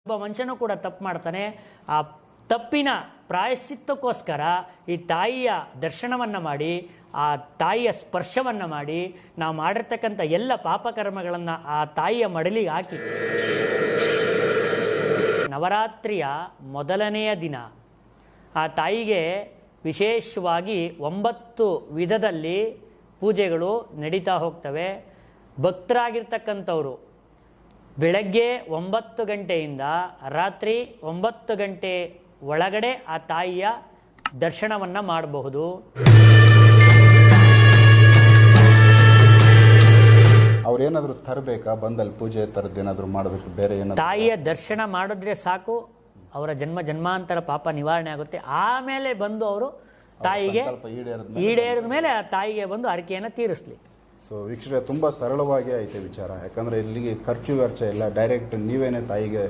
ಒಬ್ಬ ಮನುಷ್ಯನೂ ಕೂಡ ತಪ್ಪು ಮಾಡ್ತಾನೆ. ಆ ತಪ್ಪಿನ ಪ್ರಾಯಶ್ಚಿತ್ತಕ್ಕೋಸ್ಕರ ಈ ತಾಯಿಯ ದರ್ಶನವನ್ನು ಮಾಡಿ, ಆ ತಾಯಿಯ ಸ್ಪರ್ಶವನ್ನು ಮಾಡಿ, ನಾವು ಮಾಡಿರ್ತಕ್ಕಂಥ ಎಲ್ಲ ಪಾಪಕರ್ಮಗಳನ್ನು ಆ ತಾಯಿಯ ಮಡಲಿಗೆ ಹಾಕಿ, ನವರಾತ್ರಿಯ ಮೊದಲನೆಯ ದಿನ ಆ ತಾಯಿಗೆ ವಿಶೇಷವಾಗಿ 9 ವಿಧದಲ್ಲಿ ಪೂಜೆಗಳು ನಡೀತಾ ಹೋಗ್ತವೆ. ಭಕ್ತರಾಗಿರ್ತಕ್ಕಂಥವ್ರು ಬೆಳಗ್ಗೆ 9 ಗಂಟೆಯಿಂದ ರಾತ್ರಿ 9 ಗಂಟೆ ಒಳಗಡೆ ಆ ತಾಯಿಯ ದರ್ಶನವನ್ನು ಮಾಡಬಹುದು. ಅವ್ರೇನಾದರೂ ತರಬೇಕಾ? ಬಂದಲ್ಲಿ ಪೂಜೆ ಥರದ್ದೇನಾದರೂ ಮಾಡೋದಕ್ಕೆ ಬೇರೆ ಏನಾದರೂ? ತಾಯಿಯ ದರ್ಶನ ಮಾಡಿದ್ರೆ ಸಾಕು, ಅವರ ಜನ್ಮಾಂತರ ಪಾಪ ನಿವಾರಣೆ ಆಗುತ್ತೆ. ಆಮೇಲೆ ಬಂದು ಅವರು ತಾಯಿಗೆ ಈಡೇರಿದ ಮೇಲೆ ಆ ತಾಯಿಗೆ ಬಂದು ಹರಕೆಯನ್ನು ತೀರಿಸ್ಲಿ. ಸೊ ವೀಕ್ಷಕರೇ, ತುಂಬ ಸರಳವಾಗಿ ಐತೆ ವಿಚಾರ. ಯಾಕಂದರೆ ಇಲ್ಲಿಗೆ ಖರ್ಚು ವೆಚ್ಚ ಎಲ್ಲ ಡೈರೆಕ್ಟ್ ನೀವೇನೇ ತಾಯಿಗೆ